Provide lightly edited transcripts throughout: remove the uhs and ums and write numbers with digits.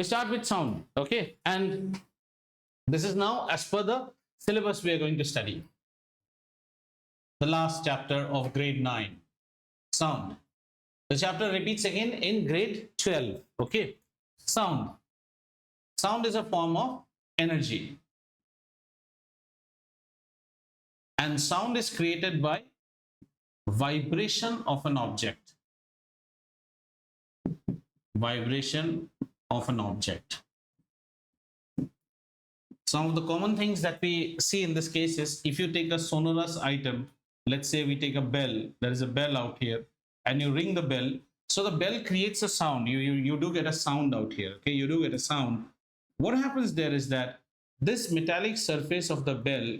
We start with sound, okay? And this is now as per the syllabus we are going to study. The last chapter of grade 9, sound. The chapter repeats again in grade 12, okay? Sound. Sound is a form of energy. And sound is created by vibration of an object. Vibration of an object. Some of the common things that we see in this case is, if you take a sonorous item, let's say we take a bell, there is a bell out here, and you ring the bell. So the bell creates a sound. You do get a sound out here, okay? You do get a sound. What happens there is that this metallic surface of the bell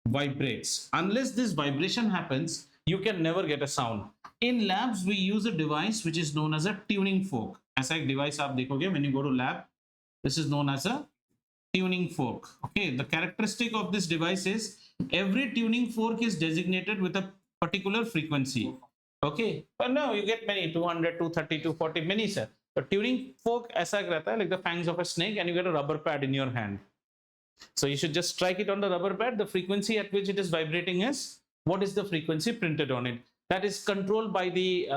vibrates. Unless this vibration happens, you can never get a sound. In labs, we use a device which is known as a tuning fork. ऐसा एक device आप देखोगे when you go to lab. This is known as a tuning fork. Okay, the characteristic of this device is every tuning fork is designated with a particular frequency. Okay, but no, you get many 200, 230, 240, many, sir. The tuning fork ऐसा रहता है like the fangs of a snake, and you get a rubber pad in your hand. So you should just strike it on the rubber pad. The frequency at which it is vibrating is, what is the frequency printed on it? That is controlled by the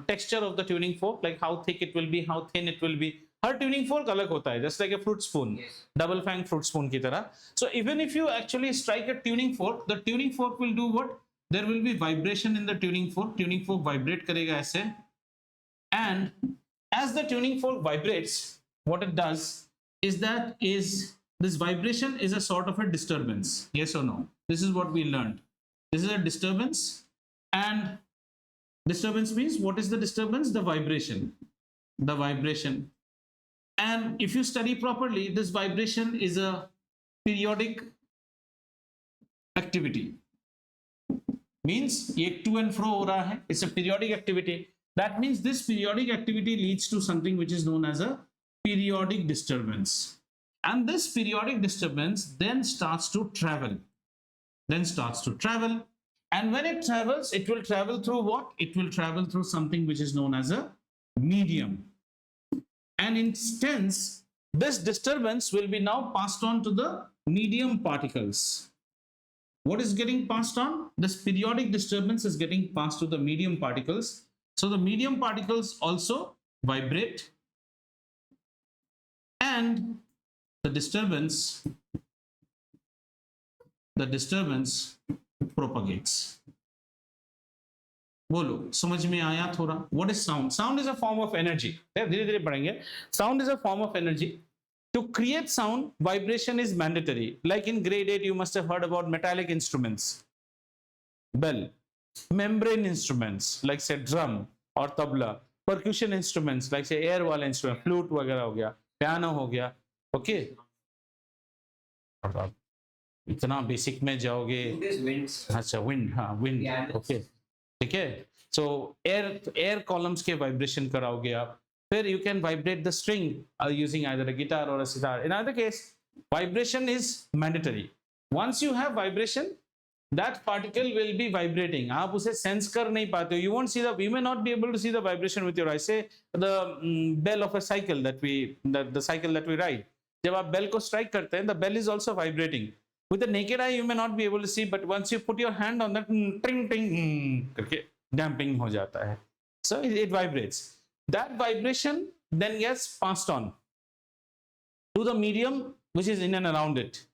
texture of the tuning fork, like how thick it will be, how thin it will be. Her tuning fork अलग होता है, just like a fruit spoon, double fang fruit spoon की तरह. So even if you actually strike a tuning fork, the tuning fork will do what? There will be vibration in the tuning fork. Tuning fork vibrate करेगा ऐसे. And as the tuning fork vibrates, what it does is this vibration is a sort of a disturbance. Yes or no? This is what we learned. This is a disturbance, and disturbance means, what is the disturbance? The vibration. The vibration. And if you study properly, this vibration is a periodic activity. Means ये to and fro हो रहा है. It's a periodic activity. That means this periodic activity leads to something which is known as a periodic disturbance. And this periodic disturbance then starts to travel. And when it travels, it will travel through what? It will travel through something which is known as a medium. And in sense, this disturbance will be now passed on to the medium particles. What is getting passed on? This periodic disturbance is getting passed to the medium particles. So the medium particles also vibrate, and the disturbance propagates. बोलो, समझ में आया थोड़ा? What is sound? Sound is a form of energy. धीरे धीरे पढ़ेंगे. Sound is a form of energy. To create sound, vibration is mandatory. Like in grade 8, you must have heard about metallic instruments, bell, membrane instruments like say drum or tabla, percussion instruments like say air वाला instrument, flute वगैरह हो गया, piano हो गया. Okay. इतना basic में जाओगे. अच्छा, wind, हाँ, wind. Okay. ठीक है. So air columns के vibration कराओगे आप. Where you can vibrate the string using either a guitar or a sitar. In either case, vibration is mandatory. Once you have vibration, that particle will be vibrating. आप उसे sense कर नहीं पाते हो. You won't see you may not be able to see the vibration with your eyes. Say the bell of a cycle the cycle that we ride. जब आप bell को strike करते हैं, the bell is also vibrating. With the naked eye, you may not be able to see, but once you put your hand on that, ting ting करके damping हो जाता है. So it vibrates. That vibration then gets passed on to the medium which is in and around it.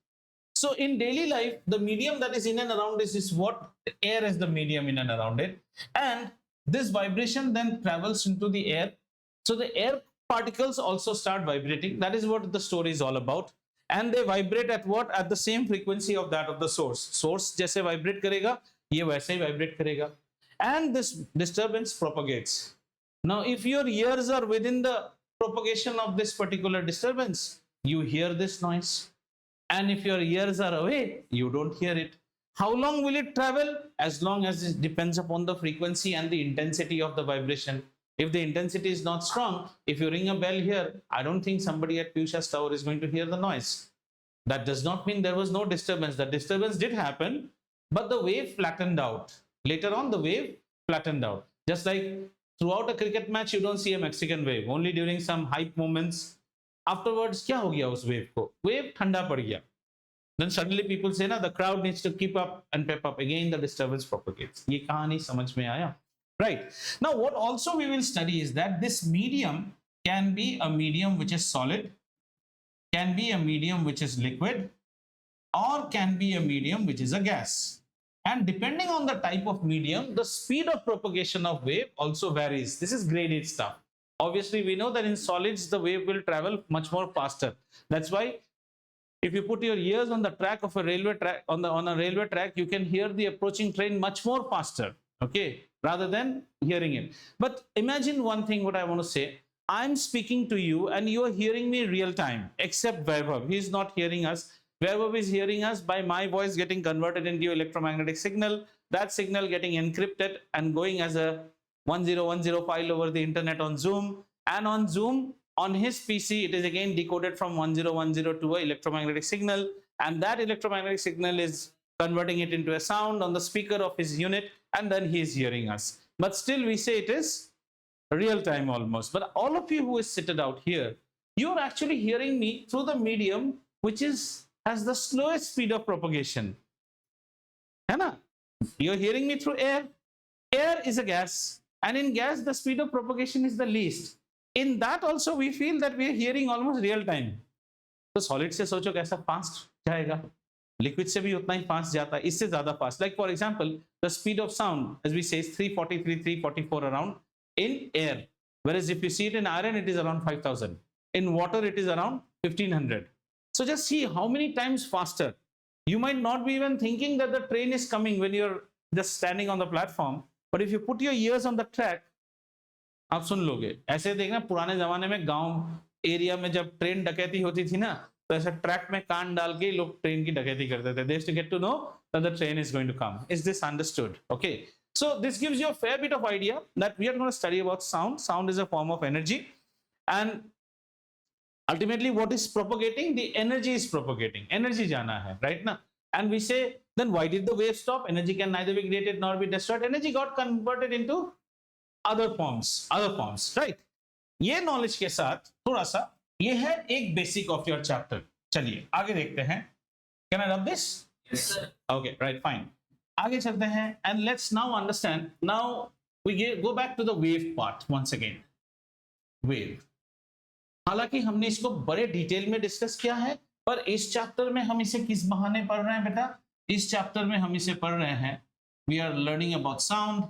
So in daily life, the medium that is in and around this is what? Air is the medium in and around it. And this vibration then travels into the air. So the air particles also start vibrating. That is what the story is all about. And they vibrate at what? At the same frequency of that of the source. Source जैसे vibrate करेगा, ये वैसे ही vibrate करेगा. And this disturbance propagates. Now, if your ears are within the propagation of this particular disturbance, you hear this noise. And if your ears are away, you don't hear it. How long will it travel? As long as it depends upon the frequency and the intensity of the vibration. If the intensity is not strong, if you ring a bell here, I don't think somebody at Piyush's tower is going to hear the noise. That does not mean there was no disturbance. The disturbance did happen, but the wave flattened out. Later on, the wave flattened out. Just like throughout a cricket match you don't see a Mexican wave, only during some hype moments. Afterwards क्या हो गया उस wave को? Wave ठंडा पड़ गया. Then suddenly people say ना the crowd needs to keep up and pep up, again the disturbance propagates. ये कहानी समझ में आया? Right. Now what also we will study is that this medium can be a medium which is solid, can be a medium which is liquid, or can be a medium which is a gas. And depending on the type of medium, the speed of propagation of wave also varies. This is grade 8 stuff. Obviously, we know that in solids, the wave will travel much more faster. That's why if you put your ears on the track of a railway track, on a railway track, you can hear the approaching train much more faster, okay, rather than hearing it. But imagine one thing, what I want to say. I'm speaking to you and you are hearing me real time, except Vaibhav. He's not hearing us. Vaibhav is hearing us by my voice getting converted into electromagnetic signal, that signal getting encrypted and going as a 1010 file over the internet on Zoom, and on Zoom on his PC it is again decoded from 1010 to an electromagnetic signal, and that electromagnetic signal is converting it into a sound on the speaker of his unit, and then he is hearing us. But still we say it is real time almost. But all of you who is seated out here, you are actually hearing me through the medium which has the slowest speed of propagation. Hai? You're hearing me through air. Air is a gas, and in gas the speed of propagation is the least. In that also we feel that we are hearing almost real time. तो solid से सोचो कैसा fast जाएगा, liquid से भी उतना ही fast जाता है, इससे ज़्यादा fast. Like for example, the speed of sound, as we say, is 343, 344 around in air, whereas if you see it in iron, it is around 5,000. In water, it is around 1,500. So just see how many times faster. You might not be even thinking that the train is coming when you're just standing on the platform, but if you put your ears on the track, आप सुन लोगे. ऐसे देखना पुराने जमाने में गांव area में जब ट्रेन डकैती होती थी ना, तो ऐसे ट्रैक में कान डाल के लोग ट्रेन की डकैती करते थे. They used to get to know that the train is going to come. Is this understood? Okay. So this gives you a fair bit of idea that we are going to study about sound. Sound is a form of energy, and ultimately what is propagating? The energy is propagating. Energy jana hai, right now. And we say, then why did the wave stop? Energy can neither be created nor be destroyed. Energy got converted into other forms, right? ये knowledge के साथ थोड़ा सा ये है एक basic of your chapter. चलिए आगे देखते हैं. Can I rub this? Yes, sir. Okay, right, fine. आगे चलते हैं, and let's now understand. Now we go back to the wave part once again. Wave. हालांकि हमने इसको बड़े डिटेल में डिस्कस किया है, पर इस चैप्टर में हम इसे किस बहाने पढ़ रहे हैं बेटा? इस चैप्टर में हम इसे पढ़ रहे हैं, we are learning about sound.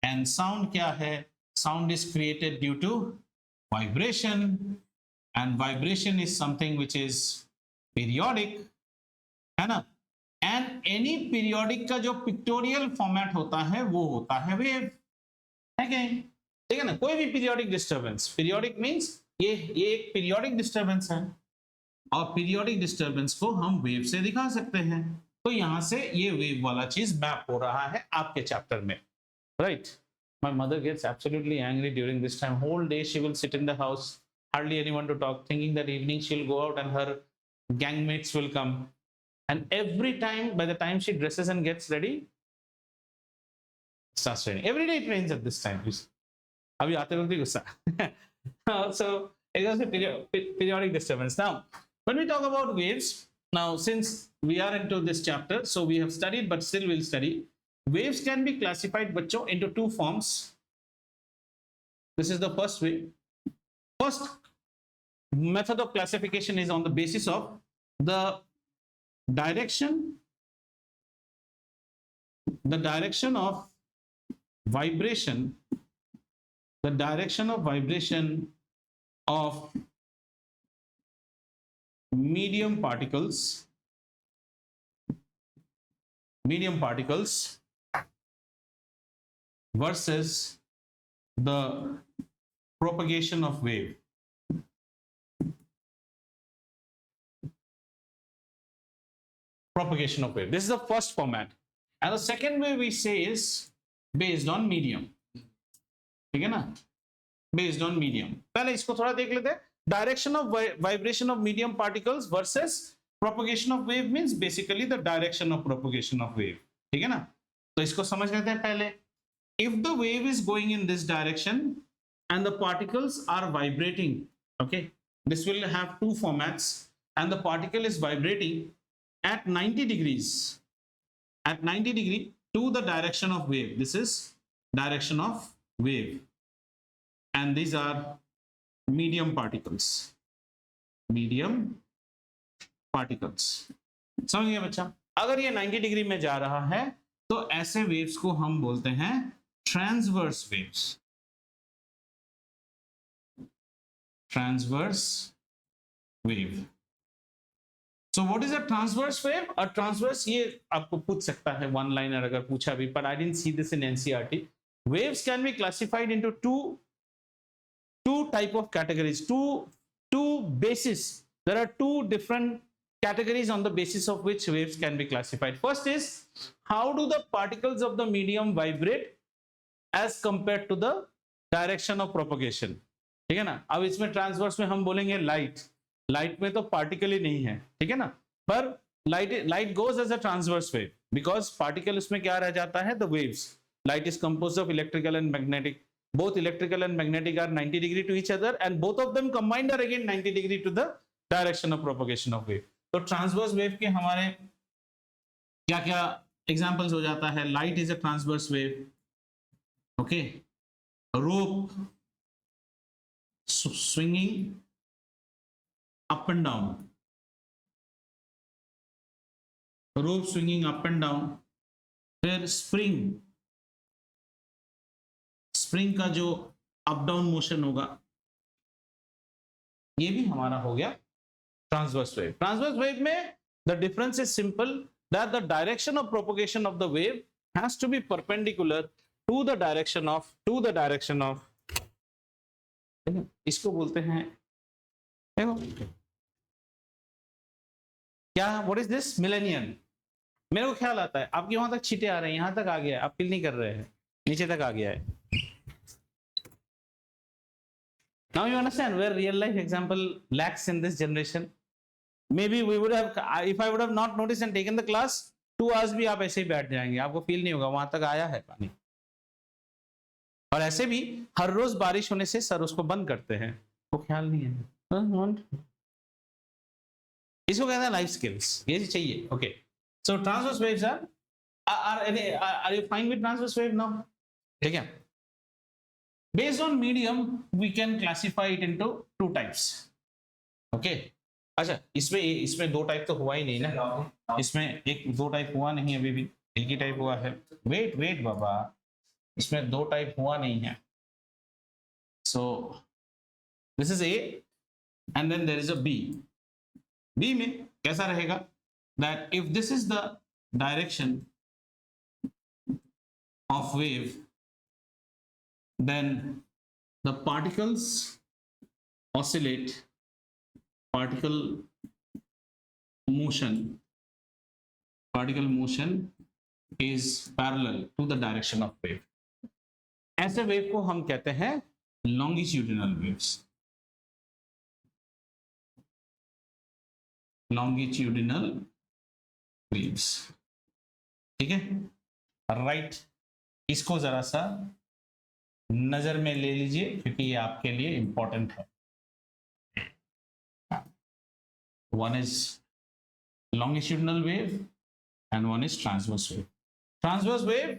And sound क्या है? Sound is created due to vibration, and vibration is something which is periodic, है ना? एंड एनी पीरियोडिक का जो पिक्टोरियल फॉर्मेट होता है वो होता है वेव, है क्या? ठीक है ना? कोई भी पीरियोडिक डिस्टर्बेंस, पीरियोडिक मीन्स ये एक पीरियोडिक डिस्टर्बेंस है, और पीरियोडिक डिस्टर्बेंस को हम वेव से दिखा सकते हैं. तो यहां से ये वेव वाला चीज मैप हो रहा है आपके चैप्टर में, right? My mother gets absolutely angry during this time. Whole day she will sit in the house, hardly anyone to talk, thinking that evening she'll go out and her gangmates will come. And every time, by the time she dresses and gets ready, it starts raining. Every day it rains at this time. अभी आते वक्त भी गुस्सा. So it was a periodic disturbance. Now, when we talk about waves, now since we are into this chapter, so we have studied, but still we'll study. Waves can be classified, bachcho, into two forms. This is the first way. First method of classification is on the basis of the direction of vibration, the direction of vibration of medium particles versus the propagation of wave. Propagation of wave. This is the first format. And the second way we say is based on medium. ठीक है ना? Based on medium. पहले इसको थोड़ा देख लेते हैं. Direction of vibration of medium particles versus propagation of wave means basically the direction of propagation of wave. ठीक है ना? तो इसको समझ लेते हैं पहले. if the wave is going in this direction and the particles are vibrating, okay, this will have two formats, and the particle is vibrating at 90 degrees, at 90 degree to the direction of wave. This is direction of wave, and these are medium particles, medium particles. समझ गया बच्चा? अगर ये 90 degree में जा रहा है तो ऐसे वेव्स को हम बोलते हैं transverse waves, transverse wave. So what is a transverse wave? A transverse, ये आपको पूछ सकता है वन लाइनर अगर पूछा भी, पर I didn't see this in NCERT. Waves can be classified into two type of categories, two bases. There are two different categories on the basis of which waves can be classified. First is, how do the particles of the medium vibrate as compared to the direction of propagation? ठीक है ना. अब इसमें transverse में हम बोलेंगे light में तो पार्टिकल ही नहीं है, ठीक है ना, पर light goes as a transverse wave because particle उसमें क्या रह जाता है, the waves. Light is composed of electrical and magnetic. Both electrical and magnetic are 90 degree to each other, and both of them combined are again 90 degree to the direction of propagation of wave. तो transverse wave के हमारे क्या क्या examples हो जाता है? Light is a transverse wave, okay. Rope swinging up and down, rope swinging up and down. फिर spring का जो अप डाउन मोशन होगा, ये भी हमारा हो गया ट्रांसवर्स वेव. ट्रांसवर्स वेव में the difference is simple, that the direction of propagation of the wave has to be perpendicular to the direction of इसको बोलते हैं, देखो क्या, व्हाट इज दिस, मिलेनियन. मेरे को ख्याल आता है आपके वहां तक छींटे आ रहे हैं, यहां तक आ गया है, आप फील नहीं कर रहे हैं, नीचे तक आ गया है. Now you understand where real life example lacks in this generation. Maybe we would have, if I would have not noticed and taken the class, 2 hours भी आप ऐसे ही बैठ जाएंगे, आपको फील नहीं होगा वहां तक आया है पानी. और ऐसे भी हर रोज बारिश होने से सर उसको बंद करते हैं, वो ख्याल नहीं है. इसको कहते हैं लाइफ स्किल्स, ये चाहिए. Okay, so transverse waves are you fine with transverse wave now? ठीक है. Based on medium, we can classify it into 2 types. Okay. अच्छा, इसमें 2 टाइप तो हुआ ही नहीं ना, इसमें 2 टाइप हुआ नहीं, अभी भी एक ही टाइप हुआ है. वेट बाबा, इसमें 2 टाइप हुआ नहीं है. So this is A and then there is a B. B में कैसा रहेगा, that if this is the direction of wave, then the particles oscillate, particle motion is parallel to the direction of wave. ऐसे wave को हम कहते हैं longitudinal waves. longitudinal waves, ठीक है. राइट, इसको जरा सा नजर में ले लीजिए क्योंकि ये आपके लिए इंपॉर्टेंट है. One is longitudinal wave and one is transverse wave. Transverse wave,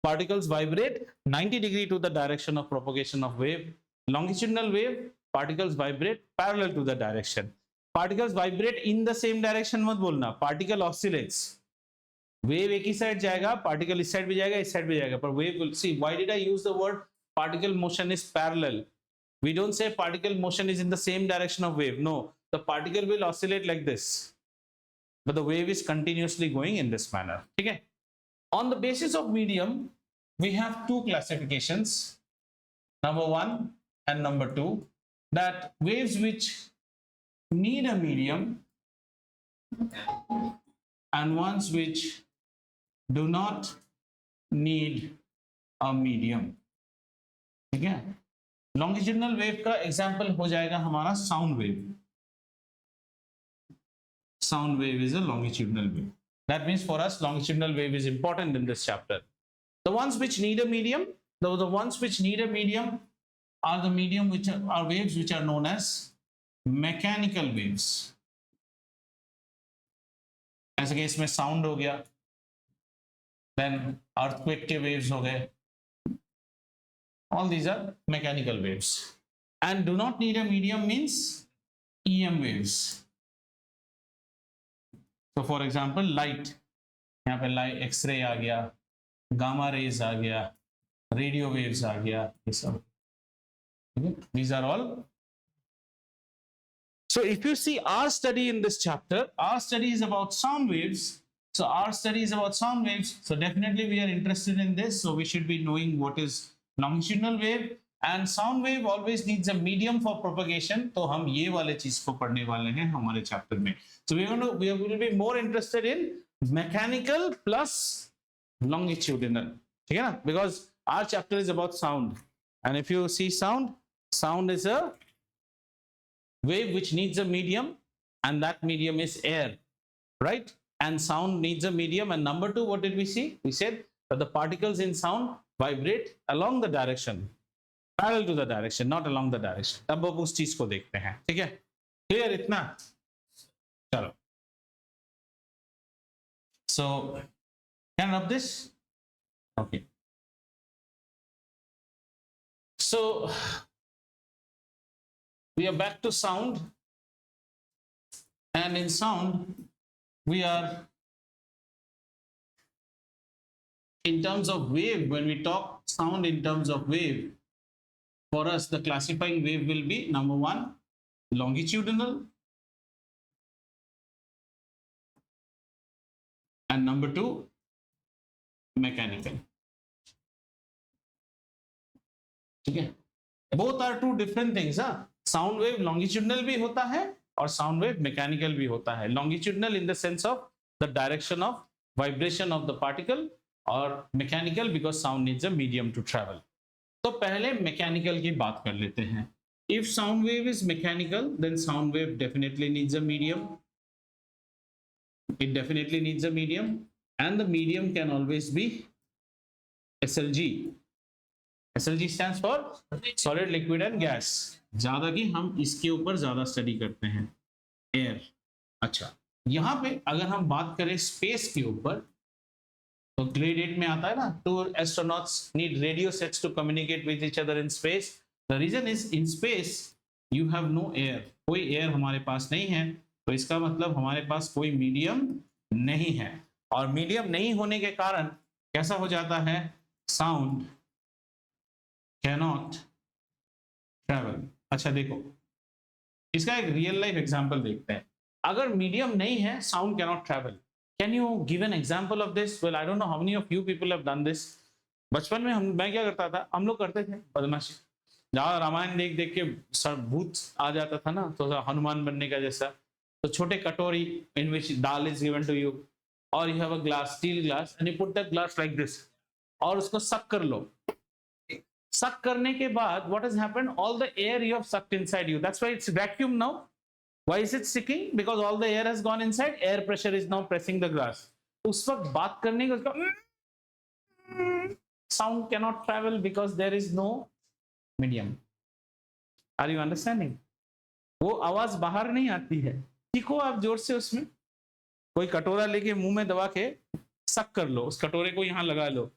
particles vibrate 90 degree to the direction of propagation of wave. Longitudinal wave, particles vibrate parallel to the direction. Particles vibrate in the same direction मत बोलना, particle oscillates. Wave एक ही side जाएगा, particle इस side भी जाएगा, इस side भी जाएगा, पर wave will see. Why did I use the word particle motion is parallel? We don't say particle motion is in the same direction of wave. No, the particle will oscillate like this, but the wave is continuously going in this manner. Okay. On the basis of medium, we have 2 classifications, number 1 and number 2, that waves which need a medium and ones which do not need a medium. ठीक है. Longitudinal wave का example हो जाएगा हमारा sound wave. Sound wave is a longitudinal wave. That means for us longitudinal wave is important in this chapter. The ones which need a medium, the ones which need a medium are the medium which are waves which are known as mechanical waves. ऐसे case में sound हो गया, then earthquake के waves हो गए. All these are mechanical waves. And do not need a medium means EM waves. So for example, light, यहाँ पे light x ray आ गया, गामा रेज आ गया, रेडियो वेव्स आ गया, ये सब. These are all. So if you see our study in this chapter, our study is about sound waves. So our study is about sound waves. So definitely we are interested in this. So we should be knowing what is longitudinal wave, and sound wave always needs a medium for propagation. तो हम ये वाले चीज को पढ़ने वाले हैं हमारे चैप्टर में. So we will be more interested in mechanical plus longitudinal. ठीक है ना? Because our chapter is about sound, and if you see sound is a wave which needs a medium, and that medium is air, right? And sound needs a medium. And number two, what did we see? We said that the particles in sound vibrate along the direction, parallel to the direction, not along the direction. अब वो उस चीज को देखते हैं. ठीक है? Clear इतना? चलो. So can I rub this? Okay. So we are back to sound, and in sound we are, in terms of wave, when we talk sound in terms of wave, for us the classifying wave will be number one, longitudinal, and number two, mechanical. ठीक है? Both are two different things. Sound wave longitudinal भी होता है और sound wave mechanical भी होता है. Longitudinal in the sense of the direction of vibration of the particle, और mechanical because sound needs a medium to travel. तो पहले mechanical की बात कर लेते हैं. If sound wave is mechanical, then sound wave definitely needs a medium. It definitely needs a medium, and the medium can always be SLG. SLG stands for solid, liquid and gas. ज्यादा की हम इसके ऊपर ज्यादा study करते हैं, air. अच्छा, यहाँ पे अगर हम बात करें स्पेस के ऊपर, तो ग्रेड 8 में आता है ना, 2 astronauts need radio sets to communicate with each other in space. The reason is in space you have no air. कोई एयर हमारे पास नहीं है, तो इसका मतलब हमारे पास कोई मीडियम नहीं है, और मीडियम नहीं होने के कारण कैसा हो जाता है, साउंड cannot travel. अच्छा देखो, इसका एक रियल लाइफ एग्जांपल देखते हैं. अगर मीडियम नहीं है, sound cannot travel. Can you give an example of this? Well, I don't know how many of you people have done this. बचपन में मैं क्या करता था, हम लोग करते थे बदमाशी. जहाँ रामायण देख देख के भूत आ जाता था ना, तो हनुमान बनने का जैसा, तो छोटे कटोरी in which dal is given to you, or you have a glass, steel glass, and you put that glass like this, और उसको सक कर लो. Suck करने के बाद what has happened, all the air you have sucked inside you, that's why it's vacuum now. Why is it sticking? Because all the air has gone inside, air pressure is now pressing the glass. उस वक्त बात करने का उसका sound cannot travel because there is no medium. Are you understanding? वो आवाज बाहर नहीं आती है. सीखो आप जोर से, उसमें कोई कटोरा लेके मुंह में दबा के सक कर लो, उस कटोरे को यहाँ लगा लो.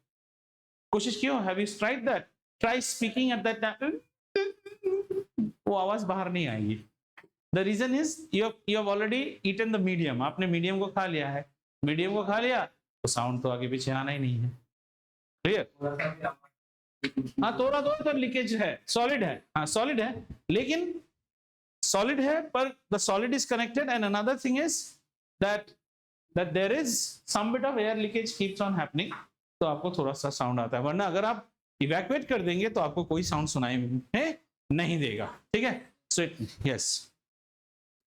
कोशिश कियो? Have you tried that? Try speaking at that time. वो आवाज बाहर नहीं आएगी. The reason is you have already eaten the medium. आपने मीडियम को खा लिया है. मीडियम को खा लिया तो साउंड तो आगे पीछे आना ही नहीं है. क्लियर? हाँ, थोड़ा थोड़ा तो लीकेज है. सॉलिड है, हाँ सॉलिड है, लेकिन सॉलिड है पर the solid is connected, and another thing is that there is some bit of air leakage keeps on happening. तो आपको थोड़ा सा साउंड आता है, वरना अगर आप इवैक्यूएट कर देंगे तो आपको कोई साउंड सुनाई नहीं देगा. ठीक है? सो यस,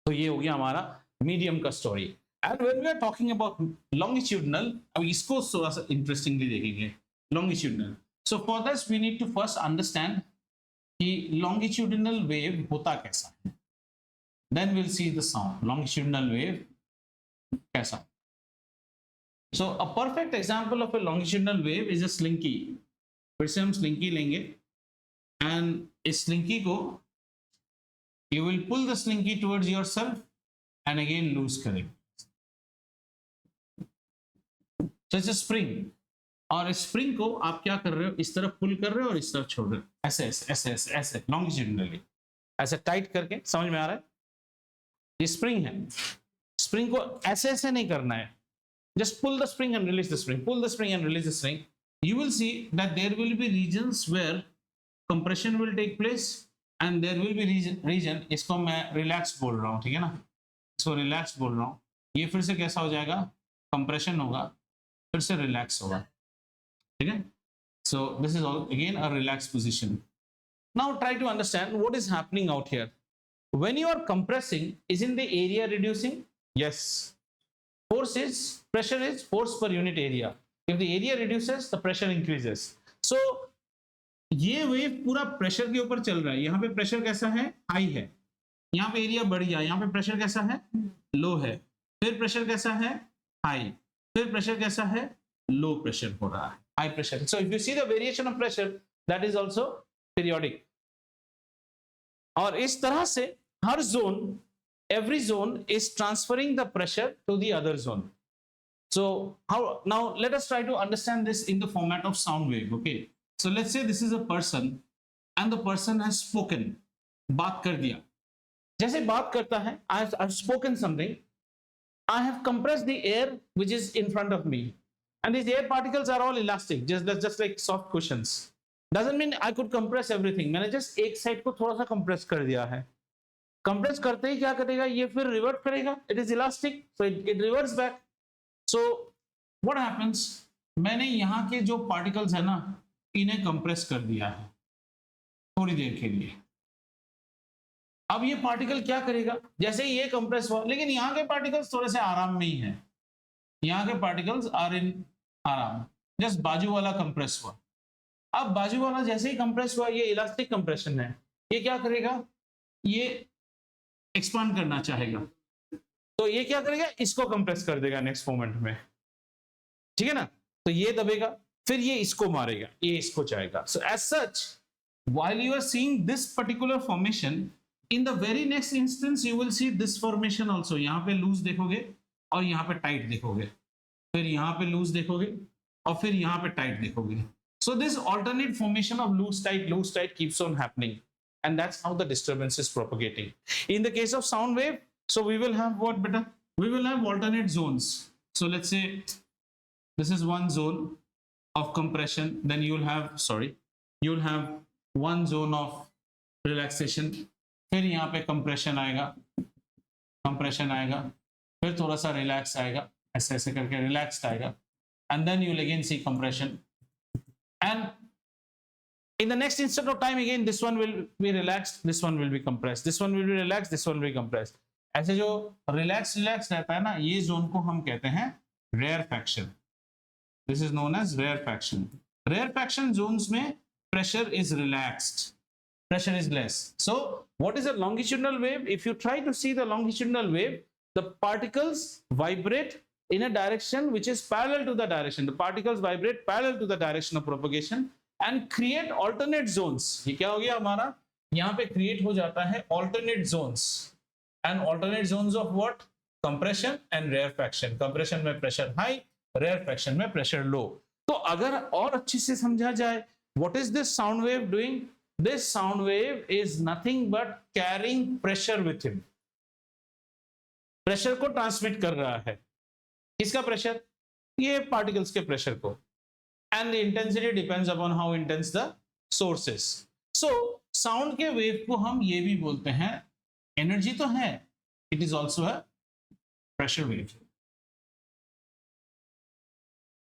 तो ये हो गया हमारा मीडियम का story. And when we are talking about longitudinal, अब इसको थोड़ा सा इंटरेस्टिंगली देखेंगे. Longitudinal, so for this we need to first understand कि लॉन्गिट्यूडनल वेव होता कैसा है, then will see the sound. Longitudinal wave कैसा. So a perfect example of a longitudinal wave is a slinky. फिर से हम slinky लेंगे and इस slinky को you will pull the slinky towards yourself and again loose करेंगे. So it's a spring. और इस स्प्रिंग को आप क्या कर रहे हो, इस तरफ पुल कर रहे हो और इस तरफ छोड़ रहे हो, ऐसे ऐसे ऐसे ऐसे ऐसे लॉन्गिट्यूडिनली ऐसे टाइट करके. समझ में आ रहा है? ये स्प्रिंग है, स्प्रिंग को ऐसे ऐसे नहीं करना है. Just pull the spring and release the spring. Pull the spring and release the spring. You will see that there will be regions where compression will take place, and there will be region. इसको मैं relax बोल रहा हूँ, ठीक है ना? इसको relax बोल रहा हूँ. ये फिर से कैसा हो जाएगा? Compression होगा, फिर से relax होगा, ठीक है? So this is all again a relaxed position. Now try to understand what is happening out here. When you are compressing, isn't the area reducing? Yes. Force is, pressure is force per unit area. If the area reduces, the pressure increases. So ये wave पूरा pressure के ऊपर चल रहा है. यहाँ पे pressure कैसा है? हाई है. यहाँ पे एरिया बढ़ गया. यहाँ पे प्रेशर कैसा है? लो है. फिर प्रेशर कैसा है? हाई. फिर प्रेशर कैसा है? लो प्रेशर हो रहा है, high pressure. So if you see the variation of pressure, that is also periodic. और इस तरह से हर zone, every zone is transferring the pressure to the other zone. So how, now let us try to understand this in the format of sound wave. Okay, so let's say this is a person and the person has spoken. बात कर दिया. जैसे बात करता है, I've spoken something. I have compressed the air which is in front of me, and these air particles are all elastic, just like soft cushions. Doesn't mean I could compress everything. मैंने just एक side को थोड़ा सा compress कर दिया है. Compress करते ही क्या करेगा, ये फिर रिवर्ट करेगा. It is elastic, so it reverts back. So what happens, मैंने यहाँ के जो पार्टिकल्स है ना, इन्हें कंप्रेस कर दिया है थोड़ी देर के लिए. अब ये पार्टिकल क्या करेगा, जैसे ये कंप्रेस हुआ, लेकिन यहाँ के पार्टिकल्स थोड़े से आराम में ही है. यहाँ के पार्टिकल्स आर इन आराम. जस्ट बाजू वाला कंप्रेस हुआ. अब बाजू वाला जैसे ही कंप्रेस हुआ, ये इलास्टिक कंप्रेशन है, ये क्या करेगा, ये एक्सपांड करना चाहेगा, तो ये क्या करेगा, इसको कंप्रेस कर देगा नेक्स्ट मोमेंट में, ठीक है ना? तो ये दबेगा, फिर ये इसको मारेगा, ये इसको जाएगा. So as such, while you are seeing this particular formation, in the very next instance you will see this formation also. यहाँ पे लूज देखोगे और यहाँ पे टाइट देखोगे, फिर यहाँ पे लूज देखोगे और फिर यहाँ पे टाइट देखोगे. So this alternate formation of loose tight keeps on happening. And that's how the disturbance is propagating. In the case of sound wave, so we will have what, beta? We will have alternate zones. So let's say this is one zone of compression, then you'll have one zone of relaxation. फिर यहाँ पे compression आएगा, फिर थोड़ा सा relax आएगा, ऐसे ऐसे करके relaxed आएगा, and then you'll again see compression. And in the next instant of time again, this one will be relaxed, this one will be compressed, this one will be relaxed, this one will be compressed. ऐसे जो relax रहता है ना, ये zone को हम कहते हैं rarefaction. This is known as rarefaction. Rarefaction zones में pressure is relaxed, pressure is less. So what is a longitudinal wave? If you try to see the longitudinal wave, the particles vibrate in a direction which is parallel to the direction. The particles vibrate parallel to the direction of propagation and create alternate zones. ये क्या हो गया हमारा, यहाँ पे create हो जाता है alternate zones. And alternate zones of what? Compression and rarefaction. Compression में pressure high, rarefaction में pressure low. तो अगर और अच्छे से समझा जाए, what is this sound wave doing? This sound wave is nothing but carrying pressure with him. Pressure को ट्रांसमिट कर रहा है. किसका प्रेशर? ये पार्टिकल्स के प्रेशर को. And the intensity depends upon how intense the source is. So sound के wave को हम ये भी बोलते हैं, energy तो है, it is also a pressure wave.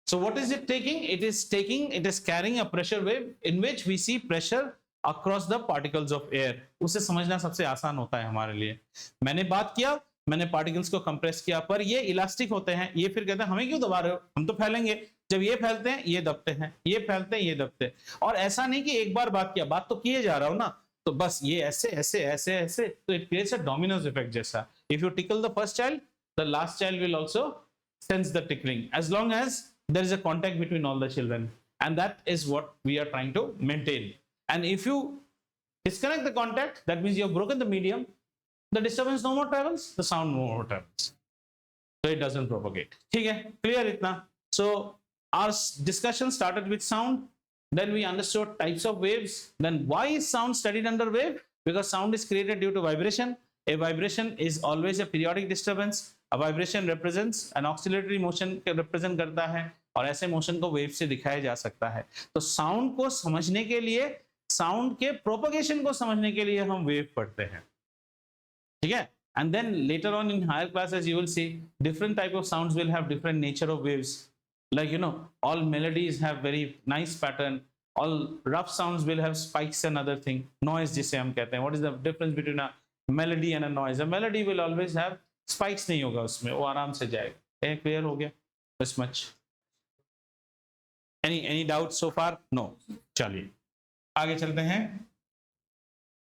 So what is it taking? It is carrying a pressure wave in which we see pressure across the particles of air. उसे समझना सबसे आसान होता है हमारे लिए. मैंने बात किया, मैंने पार्टिकल्स को कंप्रेस किया, पर ये इलास्टिक होते हैं. ये फिर कहते हैं हमें क्यों दबा रहे हो, हम तो फैलेंगे. जब ये फैलते हैं ये दबते हैं, ये फैलते हैं ये दबते हैं. और ऐसा नहीं कि एक बार बात किया, बात तो किए जा रहा हूं ना, तो बस ये ऐसे ऐसे ऐसे ऐसे, तो it creates a dominoes effect जैसा. If you tickle the first child, the last child will also sense the tickling as long as there is a contact between all the children, and that is what we are trying to maintain. And if you disconnect the contact, that means you have broken the medium, the disturbance no more travels, the sound no more travels, so it doesn't propagate. ठीक है, clear इतना? So our discussion started with sound, then we understood types of waves. Then why is sound studied under wave? Because sound is created due to vibration. A vibration is always a periodic disturbance. A vibration represents an oscillatory motion represent करता है, और ऐसे motion को wave से दिखाया जा सकता है. तो साउंड को समझने के लिए, साउंड के प्रोपगेशन को समझने के लिए हम वेव पढ़ते हैं. ठीक है? And then later on in higher classes you will see different type of sounds will have different nature of waves. Like, you know, all melodies have very nice pattern, all rough sounds will have spikes and other thing. Noise जिसे हम कहते हैं. What is the difference between a melody and a noise? A melody will always have spikes, नहीं होगा उसमें, वो आराम से जाएगा. Clear हो गया? This much. Any doubts so far? No. चलिए आगे चलते हैं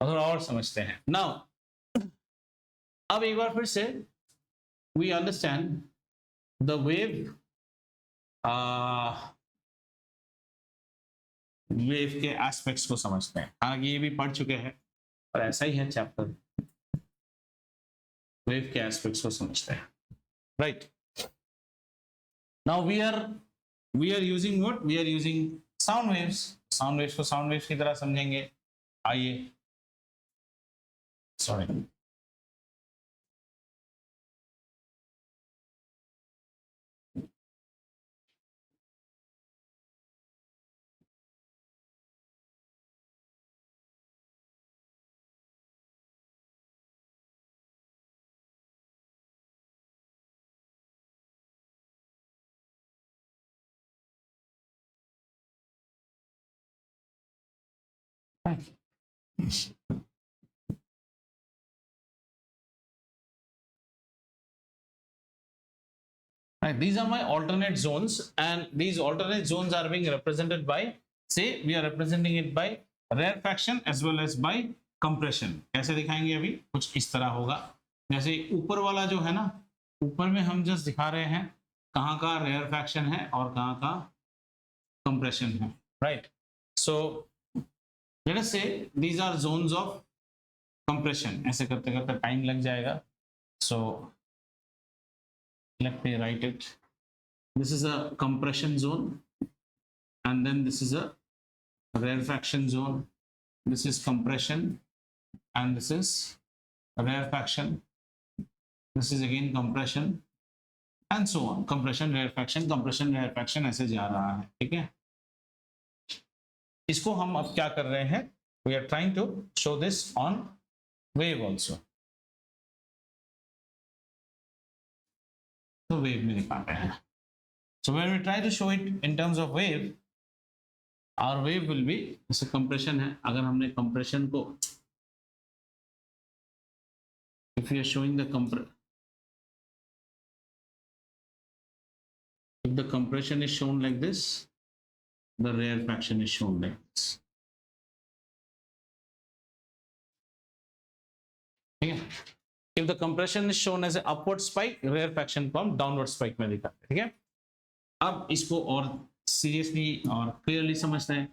और थोड़ा और समझते हैं. Now अब एक बार फिर से we understand the wave wave के एस्पेक्ट्स को समझते हैं. आगे ये भी पढ़ चुके हैं और ऐसा ही है चैप्टर. वेव के एस्पेक्ट्स को समझते हैं. Right. Now we are using what? We are using sound waves. Sound waves को साउंड वेव्स की तरह समझेंगे. आइए, sorry, right, these are my alternate zones, and these alternate zones are being represented by, say we are representing it by rarefaction as well as by compression. कैसे दिखाएंगे? अभी कुछ इस तरह होगा. जैसे ऊपर वाला जो है ना, ऊपर में हम जस्ट दिखा रहे हैं कहाँ का rarefaction है और कहाँ का compression है. Right. So let us say these are zones of compression. ऐसे करते करते टाइम लग जाएगा. So let me write it. This is a compression zone, and then this is a rarefaction zone. This is compression, and this is rarefaction. This is again compression, and so on. Compression, rarefaction ऐसे जा रहा है. ठीक है? इसको हम अब क्या कर रहे हैं? We are trying to show this on wave also. तो वेव में दिखाते हैं. So when we try to show it in terms of wave, our wave will be, जैसे compression है, अगर हमने compression को, if we are showing the if the compression is shown like this, the rarefaction is shown like this. ठीक है? If the compression is shown as an upward spike, rarefaction को हम downward spike में दिखाते हैं. ठीक है? अब इसको और सीरियसली और क्लियरली समझते हैं.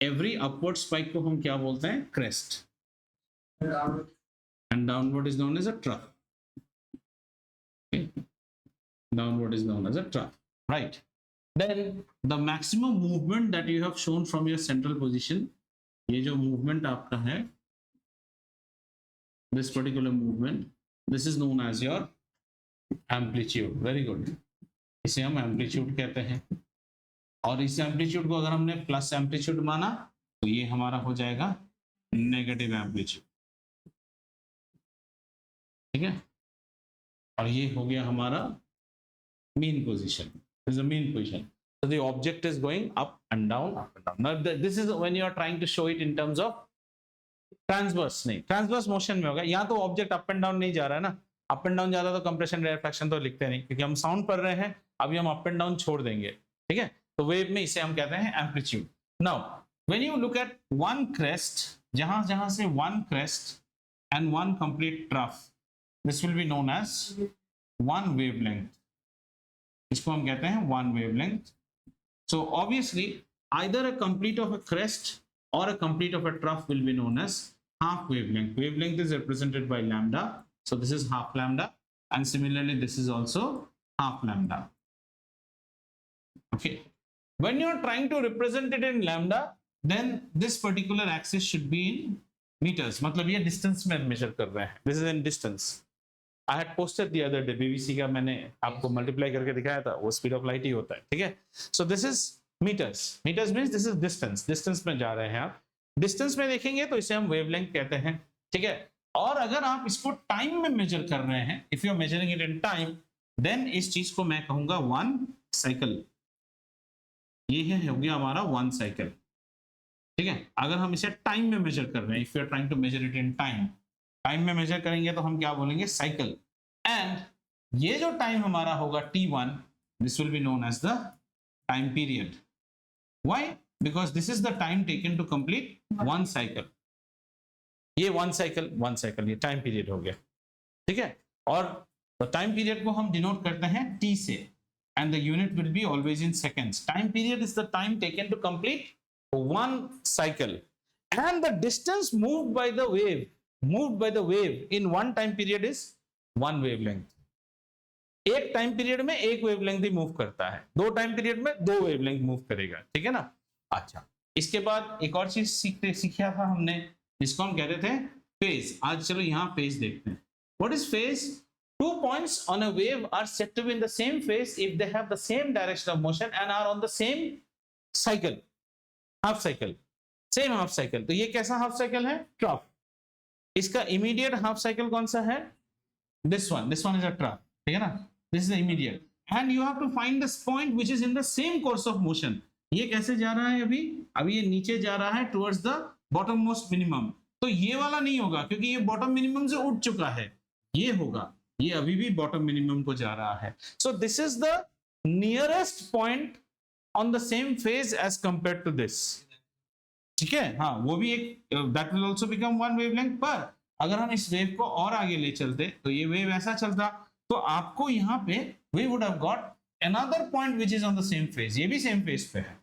Every upward spike को हम क्या बोलते हैं? Crest. And downward is known as a trough. Okay? Downward is known as a trough. Right. Then the maximum movement that you have shown from your central position, ये जो movement आपका है, this particular movement, this is known as your amplitude. Very good. इसे हम amplitude कहते हैं. और इस amplitude को अगर हमने plus amplitude माना तो ये हमारा हो जाएगा negative amplitude. ठीक है? और ये हो गया हमारा mean position. This is the mean position. So the object is going up and down, up and down. Now this is when you are trying to show it in terms of transverse. नहीं, transverse motion में होगा. यहाँ तो object up and down नहीं जा रहा है ना. अप एंड डाउन जाता तो कंप्रेशन रेयरफैक्शन तो लिखते नहीं, क्योंकि हम साउंड पढ़ रहे हैं. अभी हम अप एंड डाउन छोड़ देंगे. ठीक है? तो वेव में इसे हम कहते हैं amplitude. Now when you look at one crest, जहां जहां से one crest and one complete trough, this will be known as one wavelength. इसको हम कहते हैं one wavelength. So obviously either a complete of a crest or a complete of a trough will be known as half wavelength. Wavelength is represented by lambda, so this is half lambda, and similarly this is also half lambda. Okay, when you are trying to represent it in lambda, then this particular axis should be in meters. मतलब ये distance में measure कर रहे हैं. This is in distance. I had posted the other day BBC का मैंने आपको multiply करके दिखाया था, वो स्पीड ऑफ लाइट ही होता है. ठीक है, so this is meters. Meters means this is distance. Distance में जा रहे हैं आप. डिस्टेंस में देखेंगे तो इसे हम वेवलेंथ कहते हैं. ठीक है, और अगर आप इसको टाइम में मेजर कर रहे हैं, if you are measuring it in time, then इस चीज को मैं कहूंगा वन साइकिल. ये है हो गया हमारा वन साइकिल. ठीक है, अगर हम इसे टाइम में मेजर कर रहे हैं, if you are trying to measure it in time, time में मेजर करेंगे तो हम क्या बोलेंगे, साइकिल. एंड ये जो टाइम हमारा होगा t1, this will be known as the time period. Why? Because this is the time taken to complete one cycle. ये वन साइकिल ये टाइम पीरियड हो गया. ठीक है, और टाइम पीरियड को हम डिनोट करते हैं t से, and the unit will be always in seconds. Time period is the time taken to complete one cycle, and the distance moved by the wave in one time period is one wavelength. एक time period में एक wavelength ही move करता है, दो time period में दो wavelength move करेगा. ठीक है ना. अच्छा, इसके बाद एक और चीज सीखा था हमने, जिसको हम कहते थे फेज. आज चलो यहाँ फेज देखते हैं. What is phase? Two points on a wave are said to be in the same phase if they have the same direction of motion and are on the same cycle. Half cycle, same half cycle. तो ये कैसा half cycle है? Trough. इसका immediate half cycle कौन सा है? This one is a trough. ठीक है ना. This is immediate, and you have to find this point which is in the same course of motion. ये कैसे जा रहा है? अभी ये नीचे जा रहा है towards the bottom most minimum. तो ये वाला नहीं होगा क्योंकि ये बॉटम मिनिमम से उठ चुका है. ये होगा, ये अभी भी बॉटम मिनिमम को जा रहा है. So this is the nearest point on the same phase as compared to this. ठीक है, हाँ, वो भी एक that will also become one wavelength. पर अगर हम इस वेव को और आगे ले चलते तो ये वेव ऐसा चलता, तो आपको यहाँ पे we would have got another point which is on the same phase. ये भी same phase पे है,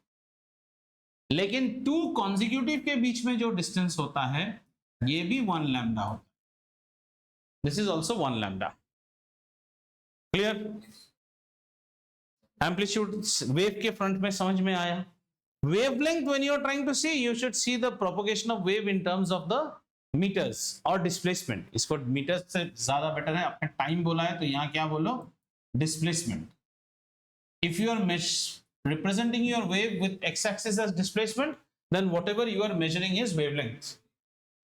लेकिन two consecutive के बीच में जो डिस्टेंस होता है ये भी वन लैम्डा होता है. This is also one lambda. Clear? Amplitude wave के फ्रंट में समझ में आया. Wavelength when you are trying to see, you should see the propagation of wave in terms of the meters और डिस्प्लेसमेंट. इसको meters से ज्यादा बेटर है. आपने टाइम बोला है तो यहाँ क्या बोलो? Displacement. If you are representing your wave with x axis as displacement, then whatever you are measuring is wavelength.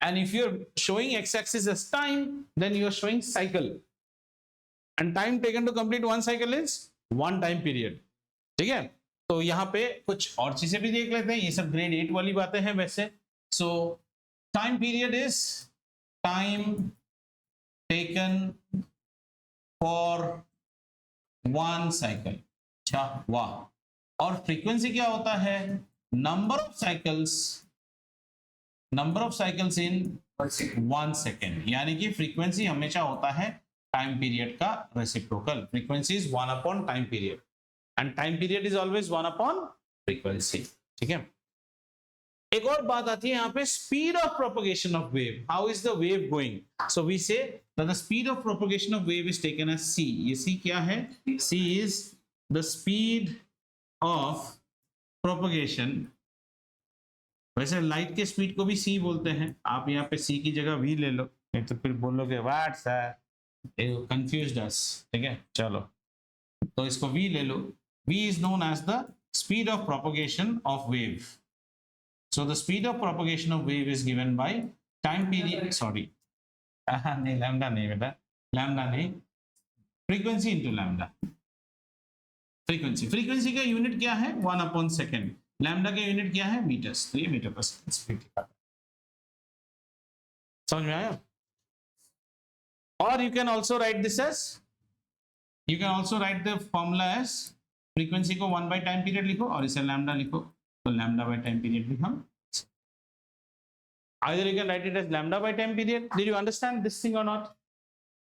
And if you are showing x axis as time, then you are showing cycle, and time taken to complete one cycle is one time period. ठीक है, तो यहाँ पे कुछ और चीजें भी देख लेते हैं. ये सब ग्रेड 8 वाली बातें हैं वैसे. सो time period is time taken for one cycle. अच्छा, वाह. और फ्रीक्वेंसी क्या होता है? Number of cycles in one second. यानी कि फ्रीक्वेंसी हमेशा होता है टाइम पीरियड का reciprocal. Frequency is 1 upon time period, and time period is always 1 upon frequency. ठीक है, एक और बात आती है यहाँ पे, speed of propagation of wave. How is the wave going? So we say the speed of propagation of wave is taken as c. ये c क्या है? c is the speed of propagation. वैसे लाइट के speed को भी c बोलते हैं. आप यहाँ पे c की जगह v ले लो, नहीं तो फिर बोलोगे व्हाट सर, confused us. ठीक है, चलो तो इसको v ले लो. v is known as the speed of propagation of wave. So the speed of propagation of wave is given by time period. Sorry, नहीं lambda नहीं बेटा, lambda नहीं, frequency into lambda. frequency का यूनिट क्या है? 1 upon second. lambda का unit क्या है? मीटर्स. तो ये मीटर पर सेकेंड स्पीड का. समझ में आया? Or you can also write this as, you can also write the formula as frequency को 1 by time period लिखो और इसे lambda लिखो, तो lambda by time period भी हम. Either you can write it as lambda by time period. Did you understand this thing or not?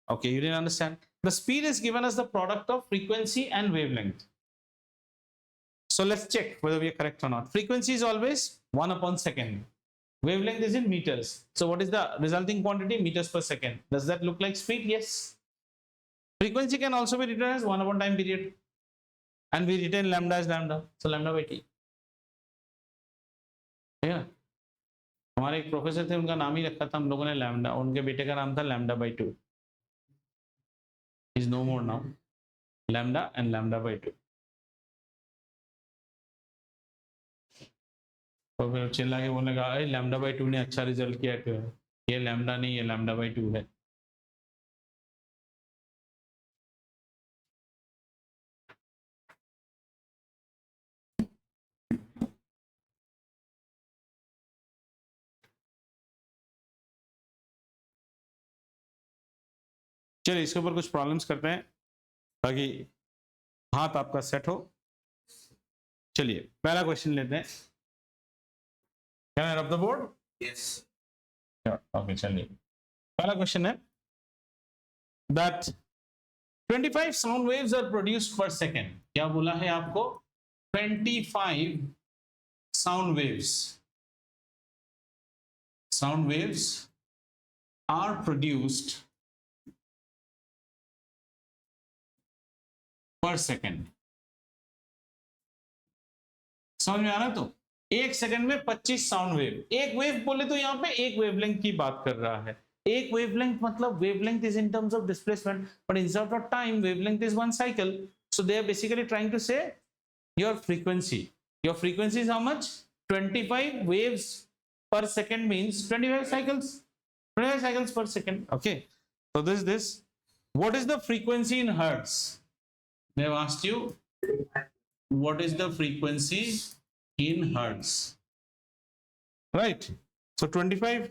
Okay, you didn't understand. The speed is given as the product of frequency and wavelength. So let's check whether we are correct or not. Frequency is always 1 upon second. Wavelength is in meters. So what is the resulting quantity? Meters per second. Does that look like speed? Yes. Frequency can also be written as 1 upon time period. And we retain lambda as lambda. So lambda by t. Yeah. हमारे एक professor थे, उनका नाम ही रखा था हम लोगों ने लैम्डा, उनके बेटे का नाम था lambda by 2. Is no more now. Lambda and lambda by 2. तो फिर चिल्ला के बोलने का लैम्डा बाई 2 ने अच्छा रिजल्ट किया क्यों? ये लैम्डा नहीं, ये लैम्डा बाई 2 है. चलिए इसके ऊपर कुछ प्रॉब्लम्स करते हैं ताकि हाथ आपका सेट हो. चलिए पहला क्वेश्चन लेते हैं. कैन आई रब द बोर्ड? Yes. ओके चलिए पहला क्वेश्चन है that 25 sound waves are produced per second. क्या बोला है आपको? 25 sound waves are produced per second. समझ में आ रहा है? तो एक सेकंड में 25 साउंड वेव. एक वेव बोले तो यहाँ पे एक वेवलेंथ की बात कर रहा है. एक वेवलेंथ मतलब wavelength is in terms of displacement, but instead of time wavelength is one cycle. So they are basically trying to say your frequency is how much? 25 waves per second means 25 cycles per second. Okay, so this what is the frequency in hertz? They have asked you what is the frequency in hertz, right? So 25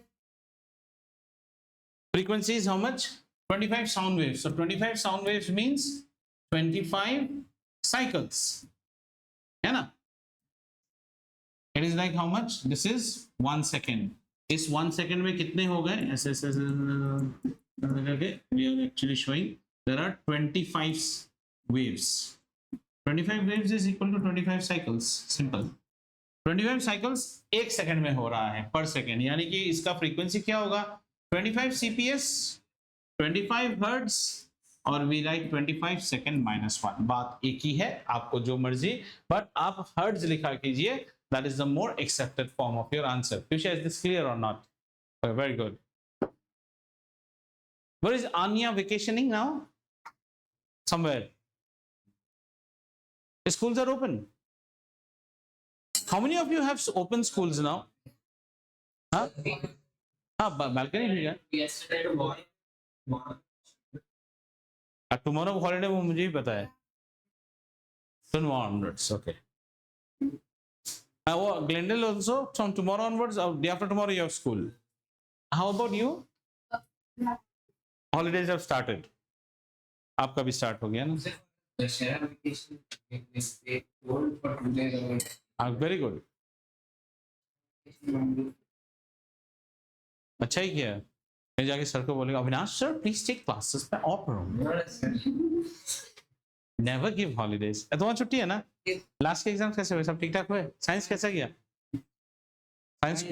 frequency is how much? 25 sound waves. So 25 sound waves means 25 cycles, है ना? It is like how much? This is 1 second. इस 1 second में कितने हो गए? ऐसे ऐसे करके we are actually showing there are 25 waves. 25 waves is equal to 25 cycles. Simple. 25 cycles एक सेकंड में हो रहा है पर सेकंड, यानी कि इसका फ्रीक्वेंसी क्या होगा? 25 CPS, 25 हर्ट्ज और वी राइट 25 सेकंड माइनस 1. बात एक ही है, आपको जो मर्जी, बट आप हर्ट्ज लिखा कीजिए. That is the more accepted form of your answer. Piyush, is this clear or not? Very good. Where is Anya vacationing now? Somewhere. Schools are open. How many of you have open schools now? Huh? Balcony भी है. Yesterday to morning. Tomorrow holiday वो मुझे ही पता है. Tomorrow onwards, okay. Glendale also from tomorrow onwards. Day after tomorrow you have school. How about you? Holidays have started. आपका भी start हो गया ना? The share vacation is told for 2 days ago. Very good. अच्छा ही किया. मैं जाके sir को बोलेगा, Avinash sir please take classes मैं ऑफ रहूंगा. Never give holidays. तुम्हारा छुट्टी है ना? लास्ट के एग्जाम कैसे हुए? सब ठीक ठाक हुए? साइंस कैसा गया? साइंस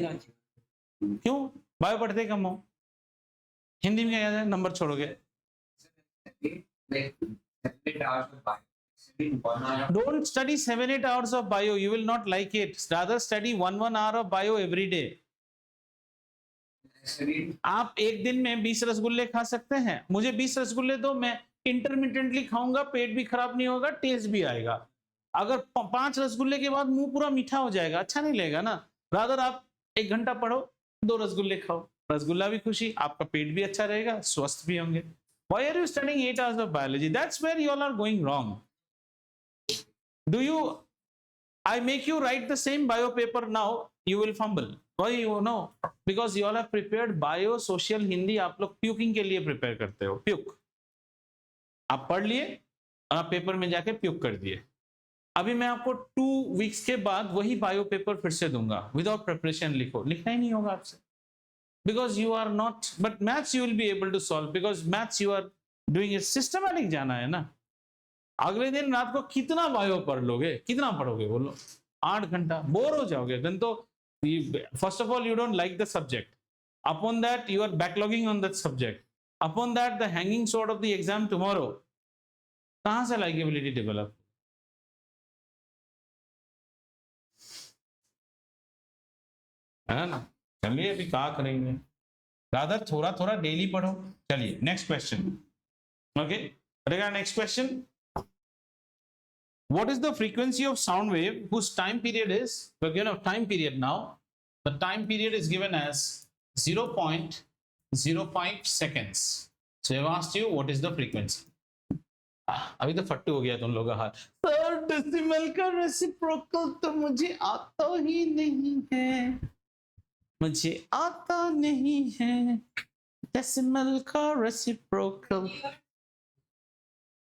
क्यों? बायो पढ़ते कम हो. हिंदी में क्या याद है? नंबर छोड़ोगे. Don't study 7-8 hours of bio. You will not like it. Rather study 1 hour of bio every day. आप एक दिन में 20 रसगुल्ले खा सकते हैं. मुझे 20 रसगुल्ले दो, मैं इंटरमिटेंटली खाऊंगा, पेट भी खराब नहीं होगा, टेस्ट भी आएगा. अगर 5 रसगुल्ले के बाद मुंह पूरा मीठा हो जाएगा, अच्छा नहीं लगेगा ना. रादर आप 1 घंटा पढ़ो, 2 रसगुल्ले खाओ, रसगुल्ला भी खुशी, आपका पेट भी अच्छा रहेगा, स्वस्थ भी होंगे. Why are you studying 8 hours of biology? That's where you all are going wrong. Do you? I make you write the same bio paper now, you will fumble. Why you know? Because you all have prepared bio, social, Hindi. आप लोग puking के लिए prepare करते हो. Puke. आप पढ़ लिए और आप पेपर में जाके puke कर दिए. अभी मैं आपको 2 weeks के बाद वही bio paper फिर से दूंगा. Without preparation लिखो. लिखना ही नहीं होगा आपसे. because you are not, but maths you will be able to solve because maths you are doing it systematic जाना है ना. अगले दिन रात को कितना बायो पढ़ लोगे, कितना पढ़ोगे बोलो? 8 घंटा, बोर हो जाओगे. then तो first of all you don't like the subject, upon that you are backlogging on that subject, upon that the hanging sword of the exam tomorrow. कहाँ से likability develop? है ना. चलिए अभी क्या करेंगे, दादा थोड़ा थोड़ा डेली पढ़ो. चलिए next question. Okay, next question. What is the frequency of sound wave whose time period is, we're given a time period now. The time period is given as 0.05 seconds. So I've asked you what is the frequency. अभी तो फट्टू हो गया तुम लोगों का हाल. Sir decimal का reciprocal तो मुझे आता ही नहीं है, मुझे आता नहीं है डेसिमल का रेसिप्रोकल.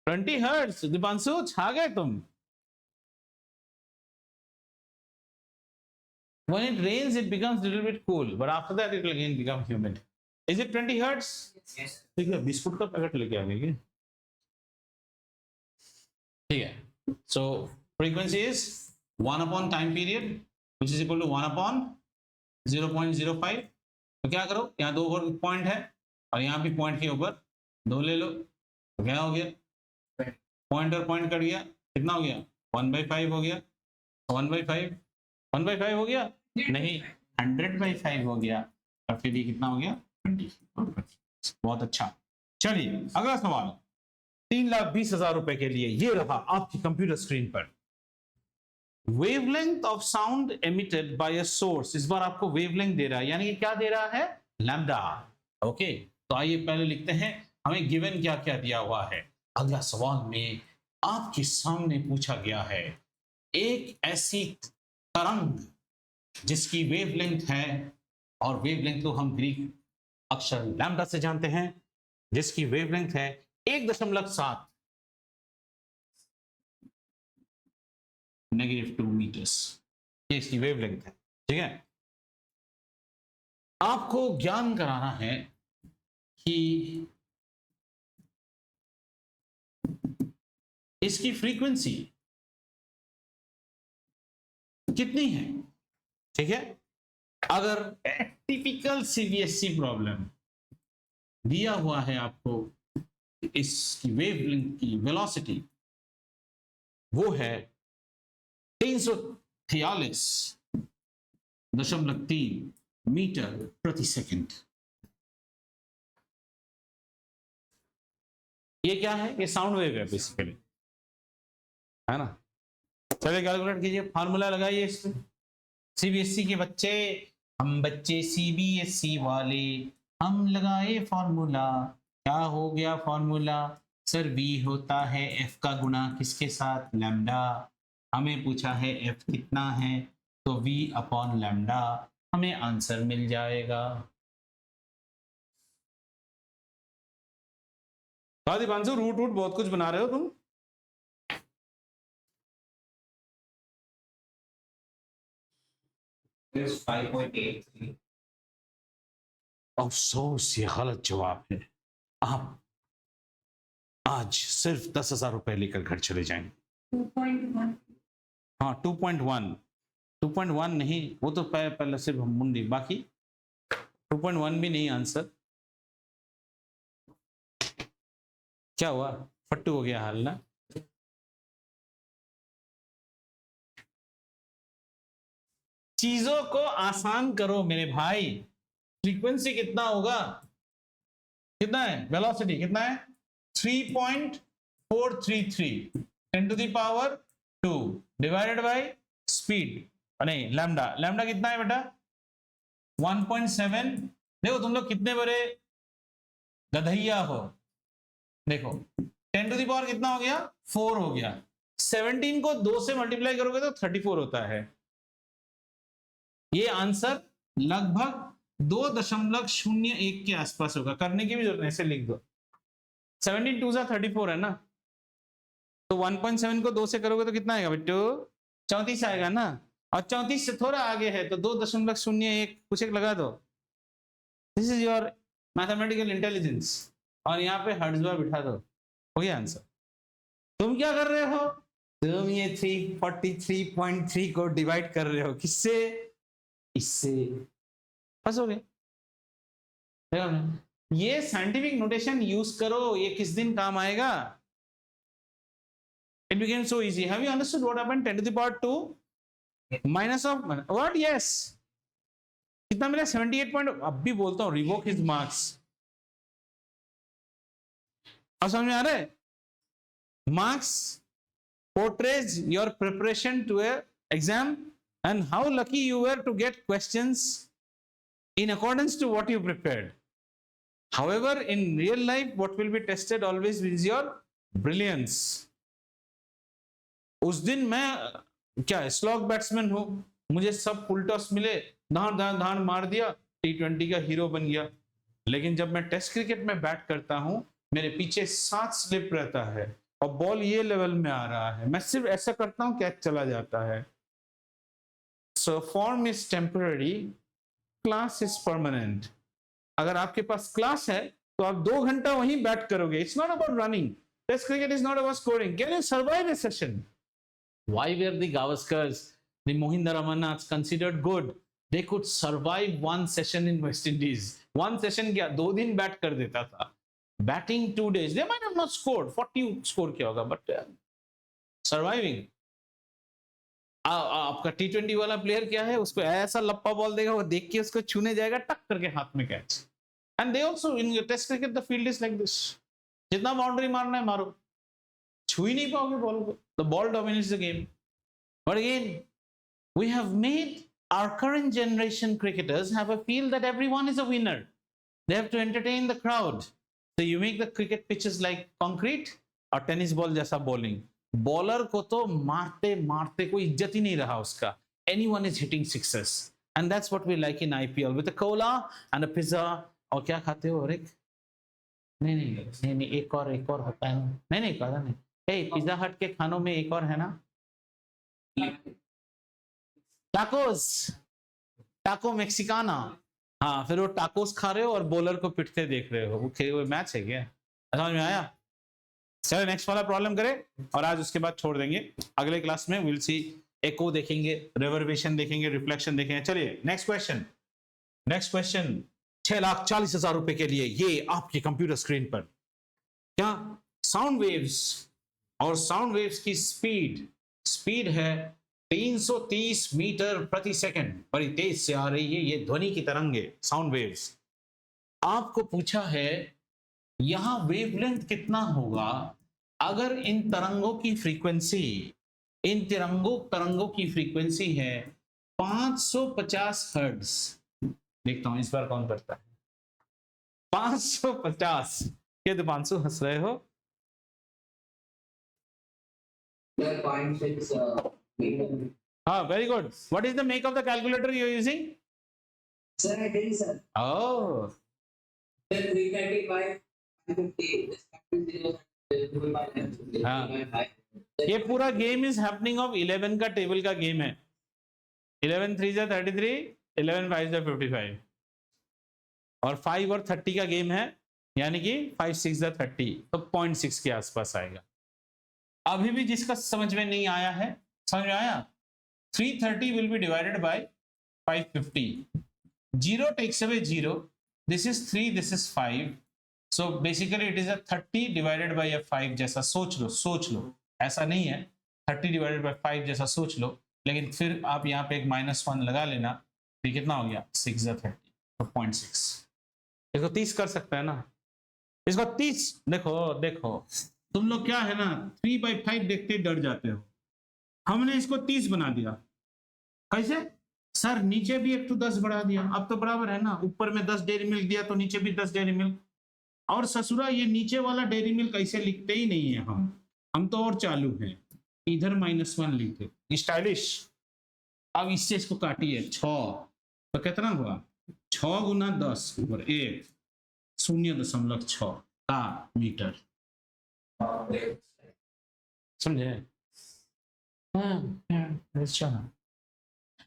20 हर्ट्ज. दीपांशु छा गए तुम. When it rains it becomes a little bit cool, but after that it will again become humid. Is it 20 hertz? Yes. ठीक है, बिस्कुट का पैकेट लेके आ गए. ठीक है. So frequency is 1 upon time period which is equal to 1 upon 0.05. तो क्या करो, यहाँ 2 पॉइंट है और यहाँ भी पॉइंट के ऊपर 2 ले लो. तो क्या हो गया, पॉइंट और पॉइंट कट गया. कितना हो गया, 1/5 हो गया. 1/5 हो गया नहीं, 100/5 हो गया. और फिर ये कितना हो गया, 20. बहुत अच्छा. चलिए अगला सवाल. 3,20,000 रुपए के लिए ये रहा आपकी कंप्यूटर स्क्रीन पर. Wavelength of sound emitted by a source. इस बार आपको वेवलेंथ दे रहा है, यानी कि क्या दे रहा है, लैम्डा. ओके, तो आइए पहले लिखते हैं हमें गिवन क्या क्या दिया हुआ है. अगला सवाल में आपके सामने पूछा गया है एक ऐसी तरंग जिसकी वेवलेंथ है, और वेवलेंथ को हम ग्रीक अक्षर लैम्डा से जानते हैं, जिसकी वेवलेंथ है 1.7 -2 मीटर्स. ये इसकी वेवलेंथ है. ठीक है, आपको ज्ञान कराना है कि इसकी फ्रीक्वेंसी कितनी है. ठीक है, अगर टिपिकल सीबीएसई प्रॉब्लम दिया हुआ है आपको, इसकी वेवलेंथ की वेलोसिटी वो है 343.3 मीटर प्रति सेकंड. ये क्या है, ये साउंड वेव है बेसिकली, है ना. चलिए कैलकुलेट कीजिए, फार्मूला लगाइए इस पे. सीबीएसई के बच्चे, हम बच्चे सीबीएसई वाले, हम लगाए फॉर्मूला. क्या हो गया फॉर्मूला, सर v होता है f का गुना किसके साथ, लैम्डा. हमें पूछा है f कितना है, तो v अपॉन लैम्डा. हमें आंसर मिल जाएगा. दीपांशु रूट बहुत कुछ बना रहे हो तुम. There's 5.83. अफसोस ये गलत जवाब है. आप आज सिर्फ 10,000 रुपए लेकर घर चले जाएंगे. 2.1. हाँ 2.1 नहीं, वो तो पहले सिर्फ मुंडी, बाकी 2.1 भी नहीं आंसर. क्या हुआ, फट्टू हो गया हाल ना. चीजों को आसान करो मेरे भाई. फ्रीक्वेंसी कितना होगा, कितना है, वेलोसिटी कितना है, 3.433 10⁻² डिवाइडेड बाय स्पीड. नहीं लैम्डा, लैम्डा कितना है बेटा, 1.7. देखो तुम लोग कितने बड़े गधैया हो. देखो 10⁻, कितना हो गया, 4 हो गया. 17 को 2 से मल्टीप्लाई करोगे तो 34 होता है. ये आंसर लगभग 2.01 के आसपास होगा. करने की भी जरूरत नहीं, ऐसे लिख दो. 17 2 34 है ना, तो 1.7 को 2 से करोगे तो कितना आएगा बेटो, 34 आएगा ना. और 34 से थोड़ा आगे है तो 2.01 कुछ एक लगा दो. This is your mathematical intelligence, और यहाँ पे हर्ट्ज बिठा दो, हो गया आंसर। तुम क्या कर रहे हो, तुम ये 343.3 को डिवाइड कर रहे हो, किससे, इससे, बस हो गया। देखा ना? ये साइंटिफिक नोटेशन यूज करो, ये किस दिन काम आएगा। It became so easy. Have you understood what happened? 10 to the power 2 minus of what? Yes. कितना मिला? 78 पॉइंट। अब भी बोलता हूँ रिवोक हिज मार्क्स। अब समझ में आ रहा है? Marks portrays your preparation to a exam and how lucky you were to get questions in accordance to what you prepared. However, in real life, what will be tested always is your brilliance. उस दिन मैं क्या slog batsman हूं, मुझे सब full toss मिले, धान धान धान मार दिया, T20 का हीरो बन गया। लेकिन जब मैं टेस्ट क्रिकेट में बैट करता हूं, मेरे पीछे 7 स्लिप रहता है और बॉल ये लेवल में आ रहा है, मैं सिर्फ ऐसा करता हूं, कैच चला जाता है। So form is temporary, class is permanent. अगर आपके पास क्लास है तो आप 2 घंटा वहीं बैट करोगे। It's not about running, test cricket is not about scoring. Can you survive a session? Why were the Gavaskars, the Mohinder Amarnaths considered good? They could survive one session in West Indies. One session क्या 2 दिन bat कर देता था, batting 2 days. They might have not scored 40 score किया होगा, but surviving. आपका T20 वाला player क्या है, उसको ऐसा लप्पा बॉल देगा, वो देख के उसको छूने जाएगा, टक करके हाथ में catch. And they also in test cricket the field is like this, जितना बाउंड्री मारना है मारो, छू ही नहीं पाओगे बॉल को। The ball dominates the game. But again, we have made our current generation cricketers have a feel that everyone is a winner. They have to entertain the crowd. So you make the cricket pitches like concrete और tennis ball जैसा bowling. Bowler को तो मारते मारते कोई इज्जत ही नहीं रहा उसका. Anyone is hitting sixes. And that's what we like in IPL with a cola and a pizza. और क्या खाते हो रिक? नहीं एक और होता है ना। नहीं कहा नहीं। पिज्जा हट के खानों में एक और है ना, टाको मेक्सिकाना। हाँ, फिर वो टाकोस खा रहे हो और बॉलर को पिटते देख रहे हो, वो मैच है क्या? समझ में आया? चलो नेक्स्ट वाला प्रॉब्लम करें और आज उसके बाद छोड़ देंगे। अगले क्लास में विल सी एको देखेंगे, रिवर्बेशन देखेंगे, रिफ्लेक्शन देखेंगे। चलिए नेक्स्ट क्वेश्चन 6,40,000 रुपए के लिए ये आपकी कंप्यूटर स्क्रीन पर क्या साउंड वेव्स, और साउंड वेव्स की स्पीड है 330 मीटर प्रति सेकंड, बड़ी तेज से आ रही है ये ध्वनि की तरंगे, साउंड वेव्स। आपको पूछा है यहां वेवलेंथ कितना होगा अगर इन तरंगों की फ्रीक्वेंसी है 550 हर्ट्ज। देखता हूं इस बार कौन करता है। 550 के दीपांशु हंस रहे हो? 0.6 very good. What is the make of the calculator you are using? Sir, I did, sir. Oh. Sir, 335, 550, हाँ, ये पूरा गेम इज हैपनिंग ऑफ 11 का टेबल का गेम है। 11 3 जा 33, 11 5 जा 55 और 5 और 30 का गेम है, यानी कि 5 6 जा 30, तो 0.6 के आसपास आएगा। अभी भी जिसका समझ में नहीं आया है, समझ में आया? 330 will be divided by 550. 0 takes away 0. This is 3, this is 5. So basically it is a 30 divided by a 5 जैसा सोच लो। ऐसा नहीं है 30 divided by 5 जैसा सोच लो, लेकिन फिर आप यहाँ पे एक -1 लगा लेना, तो कितना हो गया 6 जा 30, तो 0.6। इसको 30 कर सकता है ना, इसको 30। देखो तुम लोग क्या है ना 3/5 देखते ही डर जाते हो। हमने इसको 30 बना दिया। कैसे? सर नीचे भी 1 to 10 बढ़ा दिया, अब तो बराबर है ना। ऊपर में 10 डेयरी मिल्क दिया तो नीचे भी 10 डेयरी मिल्क। और ससुरा ये नीचे वाला डेयरी मिल्क ऐसे लिखते ही नहीं है हम तो और चालू हैं, इधर -1 लिखे स्टाइलिश। अब इससे इसको काटिए 6, तो कितना हुआ 6 गुना 10 ऊपर 1 0.6 का मीटर। समझे?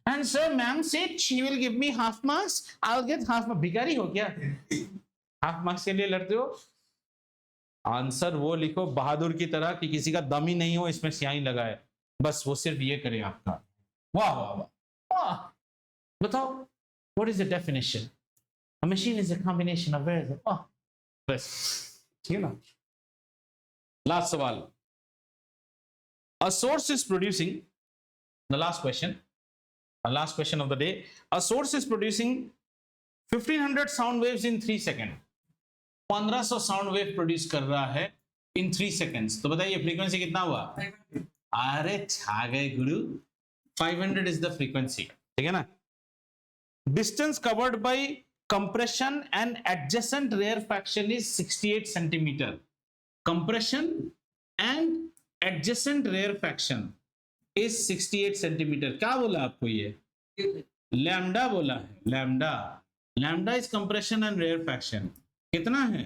And sir ma'am said she will give me half marks, I will get half marks. भिखारी हो क्या? हाफ मार्क्स के लिए लड़ते हो? आंसर वो लिखो बहादुर की तरह कि किसी का दम ही नहीं हो इसमें स्याही लगाए, बस वो सिर्फ ये करे आपका। वाह वाह वाह वाह। बताओ, what is the definition? A machine is a combination of variables. वाह, बस ठीक है ना। लास्ट सवाल, a source is producing, the last question, last question of the day. A source is producing 1500 sound waves in 3 seconds. 1500 sound wave produce कर रहा है इन 3 seconds. तो बताइए फ्रीक्वेंसी कितना हुआ? अरे छा गए गुरु, 500 इज द फ्रीक्वेंसी, ठीक है ना। Distance covered by compression and adjacent rarefaction is 68 centimetre. Compression and adjacent rarefaction is 68 centimetre. क्या बोला आपको? ये लैम्डा बोला है, lambda. Lambda is compression and rarefaction. कितना है?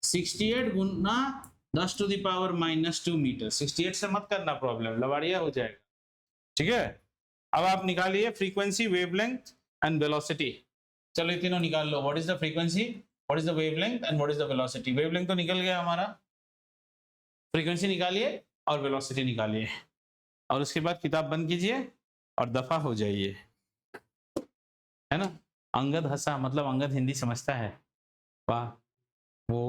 68 गुना 10 टू द पावर -2 मीटर। 68 से मत करना प्रॉब्लम, लवाड़िया हो जाएगा, ठीक है। अब आप निकालिए फ्रीक्वेंसी, वेवलेंथ एंड वेलोसिटी। चलो ये तीनों निकाल लो। What is the frequency, what is the wavelength and what is the velocity? Wavelength तो निकल गया हमारा, फ्रीक्वेंसी निकालिए और वेलोसिटी निकालिए, और उसके बाद किताब बंद कीजिए और दफा हो जाइए, है ना। अंगद हंसा, मतलब अंगद हिंदी समझता है। वाह, वो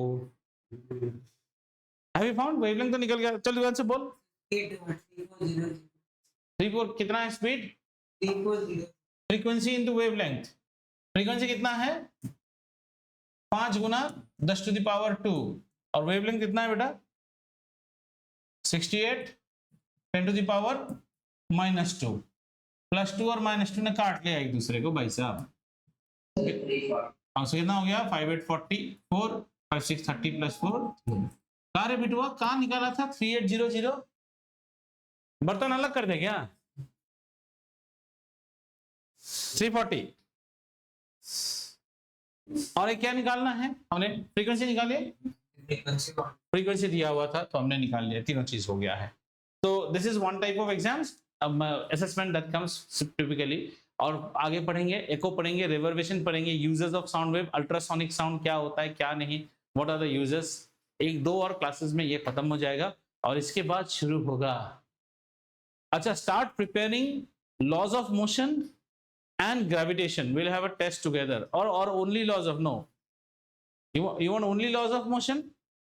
हैव यू फाउंड? वेवलेंथ तो निकल गया। चल दुकान से बोल। 34 कितना है speed? 340। Frequency into wavelength. Frequency कितना है? 5 गुना 10 टू द पावर 2, और वेवलेंथ कितना है बेटा? 68 10 टू द पावर -2, +2 और -2 ने काट लिया एक दूसरे को भाई साहब। कितना हो गया? 5 8 44, 5 6 30 +4। कहाँ रे बिटुआ, कहाँ निकाला था? 3800। बर्तन अलग कर दे क्या? 340। और क्या निकालना है? हमने फ्रीक्वेंसी निकाली, फ्रीक्वेंसी दिया हुआ था तो हमने निकाल लिया, तीनों चीज हो गया है। तो this is one type of exams, assessment that comes typically. और आगे पढ़ेंगे, एको पढ़ेंगे, रिवर्बेशन पढ़ेंगे, uses of sound wave, ultrasonic sound क्या होता है क्या नहीं, व्हाट आर द यूजेस। 1-2 और क्लासेस में ये खत्म हो जाएगा और इसके बाद शुरू होगा। अच्छा, start preparing laws of motion and gravitation. Will have a test together, और only laws of, no, you want only laws of motion?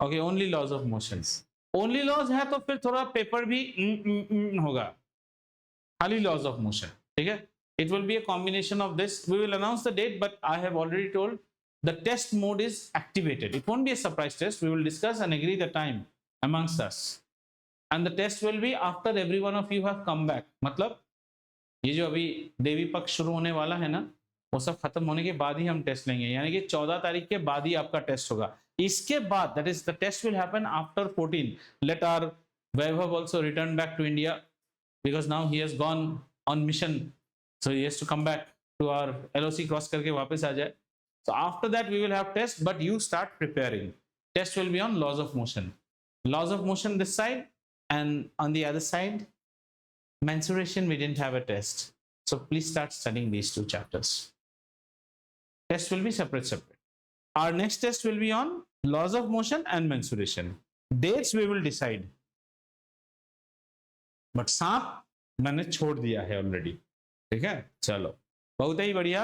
Okay, only laws of motions. Only laws है तो फिर थोड़ा पेपर भी होगा, खाली laws of motion, ठीक है। It will be a combination of this. We will announce the date, but I have already told the test mode is activated. It won't be a surprise test. We will discuss and agree the time amongst us, and the test will be after every one of you have come back. मतलब ये जो अभी देवी पक्ष शुरू होने वाला है ना, वो सब खत्म होने के बाद ही हम टेस्ट लेंगे, यानी कि 14 तारीख के बाद ही आपका टेस्ट होगा। इसके बाद, that is the test will happen after 14। Let our Vaibhav also return back to India because now he has gone on mission, so he has to come back to our LOC cross करके वापस आ जाए। So after that we will have test, but you start preparing. Test will be on laws of motion, laws of motion this side, and on the other side mensuration we didn't have a test, so please start studying these 2 chapters. Test will be separate. Our next test will be on laws of motion and mensuration. Dates we will decide, but सांप मैंने छोड़ दिया है already, ठीक है। चलो, बहुत ही बढ़िया।